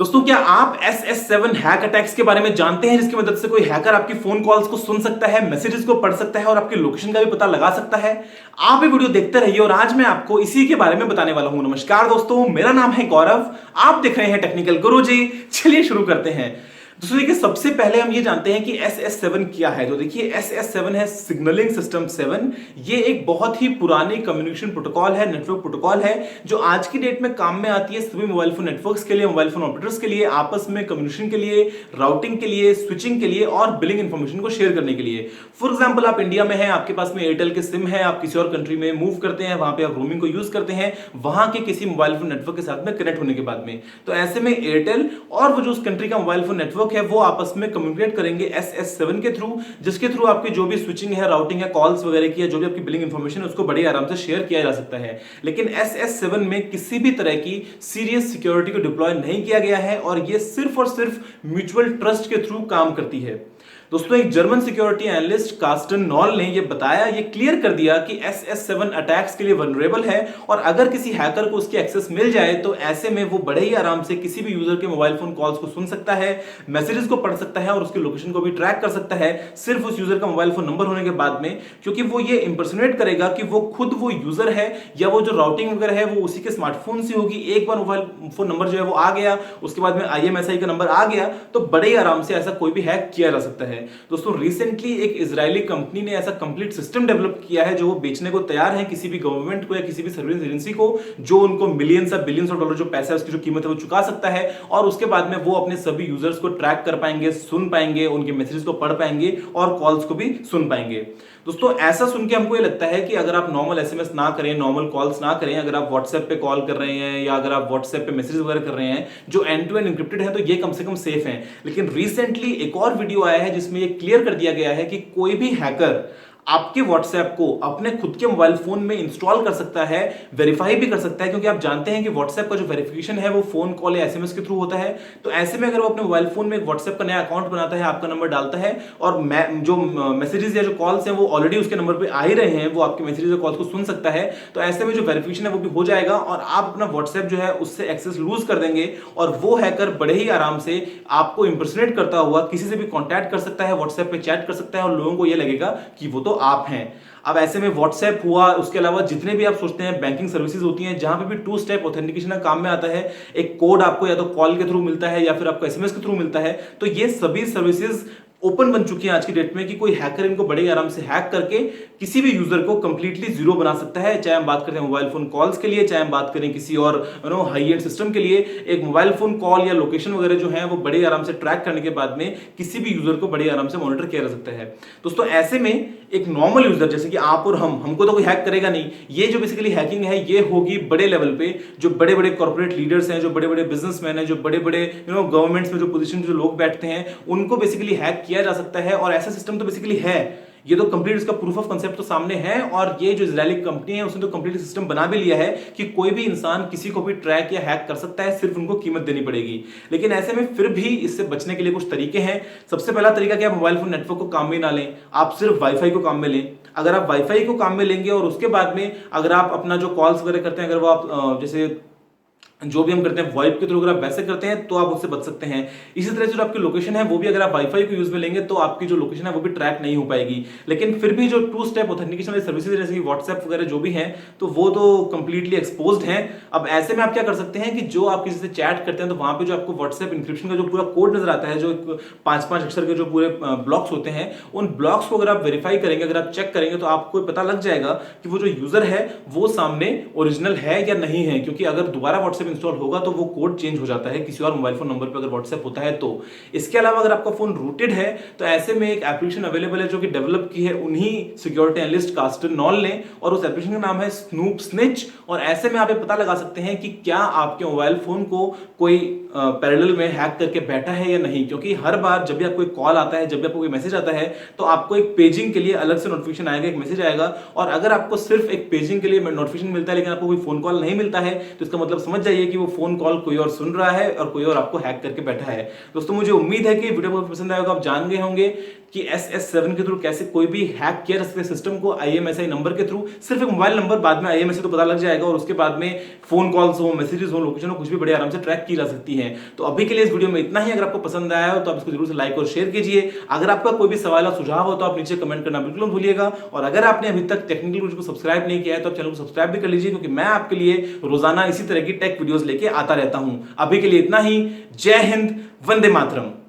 दोस्तों, क्या आप SS7 हैक अटैक्स के बारे में जानते हैं, जिसकी मदद से कोई हैकर आपकी फोन कॉल्स को सुन सकता है, मैसेजेस को पढ़ सकता है और आपकी लोकेशन का भी पता लगा सकता है। आप ये वीडियो देखते रहिए और आज मैं आपको इसी के बारे में बताने वाला हूं। नमस्कार दोस्तों, मेरा नाम है गौरव, आप देख रहे हैं टेक्निकल गुरुजी। चलिए शुरू करते हैं। दोस्तों देखिए, सबसे पहले हम ये जानते हैं कि SS7 क्या है। तो देखिए, SS7 है सिग्नलिंग सिस्टम 7। ये एक बहुत ही पुरानी कम्युनिकेशन प्रोटोकॉल है, नेटवर्क प्रोटोकॉल है, जो आज की डेट में काम में आती है सभी मोबाइल फोन नेटवर्क्स के लिए, मोबाइल फोन ऑपरेटर्स के लिए, आपस में कम्युनिकेशन के लिए, राउटिंग के लिए, स्विचिंग के लिए और बिलिंग इंफॉर्मेशन को शेयर करने के लिए। फॉर एग्जाम्पल, आप इंडिया में हैं, आपके पास में एयरटेल के सिम है, आप किसी और कंट्री में मूव करते हैं, वहां पे आप रोमिंग को यूज करते हैं, वहां के किसी मोबाइल फोन नेटवर्क के साथ में कनेक्ट होने के बाद में, तो ऐसे में एयरटेल और वो जो उस कंट्री का मोबाइल फोन नेटवर्क है वो आपस में कम्युनिकेट करेंगे SS7 के थ्रू, जिसके थ्रू आपकी जो भी स्विचिंग है, राउटिंग है, कॉल्स वगैरह की, जो भी आपकी बिलिंग इंफॉर्मेशन है उसको बड़े आराम से शेयर किया जा सकता है। लेकिन SS7 में किसी भी तरह की सीरियस सिक्योरिटी को डिप्लॉय नहीं किया गया है और ये सिर्फ और सिर्फ म्यूचुअल ट्रस्ट के थ्रू काम करती है। दोस्तों, एक German security analyst Carsten knoll ने ये बताया, ये क्लियर कर दिया कि SS7 अटैक्स के लिए वल्नरेबल है और अगर किसी हैकर को उसकी एक्सेस मिल जाए तो ऐसे में वो बड़े ही आराम से किसी भी यूजर के मोबाइल फोन कॉल्स को सुन सकता है, मैसेजेस को पढ़ सकता है और उसकी लोकेशन को भी ट्रैक कर सकता है, सिर्फ उस यूजर का मोबाइल फोन नंबर होने के बाद में, क्योंकि वो ये इंपर्सोनेट करेगा कि वो खुद वो यूजर है या वो जो राउटिंग वगैरह है वो उसी के स्मार्टफोन से होगी। एक बार मोबाइल फोन नंबर जो है वो आ गया, उसके बाद में IMSI का नंबर आ गया, तो बड़े ही आराम से ऐसा कोई भी हैक किया जा सकता है। दोस्तों, रिसेंटली एक इजरायली कंपनी ने ऐसा कंप्लीट सिस्टम डेवलप किया है जो वो बेचने को तैयार है किसी भी गवर्नमेंट को या किसी भी सर्विस एजेंसी को, जो उनको मिलियंस या बिलियंस ऑफ डॉलर जो पैसा है उसकी जो कीमत है वो चुका सकता है और उसके बाद में वो अपने सभी यूजर्स को ट्रैक कर पाएंगे, सुन पाएंगे, उनके मैसेजेस को पढ़ पाएंगे और कॉल्स को भी सुन पाएंगे। दोस्तों, ऐसा सुन के हमको ये लगता है कि अगर आप नॉर्मल SMS ना करें, नॉर्मल कॉल्स ना करें, अगर आप व्हाट्सएप पे कॉल कर रहे हैं या अगर आप व्हाट्सएप पे मैसेज वगैरह कर रहे हैं जो एंड टू एंड एन्क्रिप्टेड है, तो ये कम से कम सेफ है। लेकिन रिसेंटली एक और वीडियो आया है जिसमें ये क्लियर कर दिया गया है कि कोई भी हैकर आपके व्हाट्सएप को अपने खुद के मोबाइल फोन में इंस्टॉल कर सकता है, वेरीफाई भी कर सकता है, क्योंकि आप जानते हैं कि व्हाट्सएप का जो वेरिफिकेशन है वो फोन कॉल या SMS के थ्रू होता है। तो ऐसे में अगर वो अपने मोबाइल फोन में एक व्हाट्सएप का नया अकाउंट बनाता है, आपका नंबर डालता है और जो मैसेजेस या जो कॉल्स हैं वो ऑलरेडी उसके नंबर पे आ ही रहे हैं, वो आपके मैसेजेस या कॉल्स को सुन सकता है, तो ऐसे में जो वेरिफिकेशन है वो भी हो जाएगा और आप अपना व्हाट्सएप जो है उससे एक्सेस लूज कर देंगे और वो हैकर बड़े ही आराम से आपको इंपर्सोनेट करता हुआ किसी से भी कॉन्टैक्ट कर सकता है, व्हाट्सएप पे चैट कर सकता है और लोगों को ये लगेगा कि वो तो आप हैं। अब ऐसे में व्हाट्सएप हुआ, उसके अलावा जितने भी आप सोचते हैं बैंकिंग सर्विसेज होती हैं जहां पे भी 2 स्टेप ऑथेंटिकेशन का काम में आता है, एक कोड आपको या तो कॉल के थ्रू मिलता है या फिर आपको SMS के थ्रू मिलता है, तो ये सभी सर्विसेज ओपन बन चुकी है आज की डेट में कि कोई हैकर इनको बड़े आराम से हैक करके किसी भी यूजर को कंप्लीटली जीरो बना सकता है। चाहे हम बात करें मोबाइल फोन कॉल्स के लिए, चाहे हम बात करें किसी और हाई एंड सिस्टम के लिए, एक मोबाइल फोन कॉल या लोकेशन वगैरह जो है वो बड़े आराम से ट्रैक करने के बाद में किसी भी यूजर को बड़े आराम से मॉनिटर किया जा सकता है। दोस्तों, ऐसे में एक नॉर्मल यूजर जैसे कि आप और हमको तो कोई हैक करेगा नहीं। ये जो बेसिकली हैकिंग है ये होगी बड़े लेवल पे, जो बड़े बड़े कॉर्पोरेट लीडर्स हैं, जो बड़े बड़े बिजनेसमैन हैं, जो बड़े बड़े गवर्नमेंट्स में जो पोजीशन जो लोग बैठते हैं, उनको बेसिकली हैक किया जा सकता है। और ऐसा सिस्टम तो बेसिकली है, ये तो कंप्लीट इसका प्रूफ ऑफ कांसेप्ट तो सामने है और ये जो इजरायली कंपनी है उसने तो कंप्लीट सिस्टम बना भी लिया है कि कोई भी इंसान किसी को भी ट्रैक या हैक कर सकता है, सिर्फ उनको कीमत देनी पड़ेगी। लेकिन ऐसे में फिर भी इससे बचने के लिए कुछ तरीके हैं। सबसे पहला तरीका क्या, मोबाइल फोन नेटवर्क को काम में ना लें, आप सिर्फ वाईफाई को काम में लें। अगर आप वाईफाई को काम में लेंगे और उसके बाद में अगर आप अपना जो कॉल्स वगैरह करते हैं, अगर वो आप जैसे जो भी हम करते हैं वॉइप के थ्रू, अगर आप वैसे करते हैं तो आप उससे बच सकते हैं। इसी तरह से जो आपकी लोकेशन है वो भी अगर आप वाईफाई को यूज में लेंगे तो आपकी जो लोकेशन है वो भी ट्रैक नहीं हो पाएगी। लेकिन फिर भी जो 2 स्टेप ऑथेंटिकेशन वाली सर्विसेज जैसे कि व्हाट्सएप वगैरह जो भी हैं, तो वो तो कंप्लीटली एक्सपोज्ड हैं। अब ऐसे में आप क्या कर सकते हैं कि जो आप किसी से चैट करते हैं तो वहां पे जो आपको व्हाट्सएप इंक्रिप्शन का जो पूरा कोड नजर आता है, जो 5-5 अक्षर के जो पूरे ब्लॉक्स होते हैं, उन ब्लॉक्स को अगर आप वेरीफाई करेंगे, अगर आप चेक करेंगे, तो आपको पता लग जाएगा कि वो जो यूजर है वो सामने ओरिजिनल है या नहीं है। क्योंकि अगर दोबारा व्हाट्सएप इंस्टॉल होगा तो वो कोड चेंज हो जाता है किसी और मोबाइल फोन नंबर पे अगर व्हाट्सएप होता है तो। इसके अलावा अगर आपका फोन रूटेड है तो ऐसे में एक एप्लीकेशन अवेलेबल है जो कि डेवलप की है उन्हीं सिक्योरिटी एनालिस्ट कार्स्टन नॉल ने, और उस एप्लीकेशन का नाम है स्नूप स्निच। और ऐसे में आप ये पता लगा सकते हैं कि क्या आपके मोबाइल फोन को कोई पैरेलल में हैक करके बैठा है या नहीं। क्योंकि हर बार जब भी आपको एक कॉल आता है, जब भी आपको कोई मैसेज आता है, तो आपको एक पेजिंग के लिए अलग से नोटिफिकेशन आएगा, एक मैसेज आएगा। और अगर आपको सिर्फ एक पेजिंग के लिए नोटिफिकेशन मिलता है लेकिन आपको कोई फोन कॉल नहीं मिलता है, तो इसका मतलब समझ जाइए चाहिए कि वो फोन कॉल कोई और सुन रहा है और कोई और आपको हैक करके बैठा है। दोस्तों मुझे उम्मीद है कि वीडियो बहुत पसंद आएगा। आप जान गए होंगे कि SS7 के थ्रू कैसे कोई भी हैक किया जा सकता है सिस्टम को IMSI नंबर के थ्रू। सिर्फ एक मोबाइल नंबर, बाद में IMSI तो पता लग जाएगा और उसके बाद में फोन कॉल्स हो, मैसेजेस हो, लोकेशन हो, कुछ भी बड़े आराम से ट्रैक की जा सकती है। तो अभी के लिए इस वीडियो में इतना ही। अगर आपको पसंद आया हो तो आप इसको जरूर से लाइक और शेयर कीजिए। अगर आपका कोई भी सवाल या सुझाव हो तो आप नीचे कमेंट करना बिल्कुल मत भूलिएगा। और अगर आपने अभी तक टेक्निकल गुरुजी को सब्सक्राइब नहीं किया है तो आप चैनल को सब्सक्राइब भी कर लीजिए, क्योंकि मैं आपके लिए रोजाना इसी तरह की टेक वीडियोस लेके आता रहता हूं। अभी के लिए इतना ही। जय हिंद, वंदे मातरम।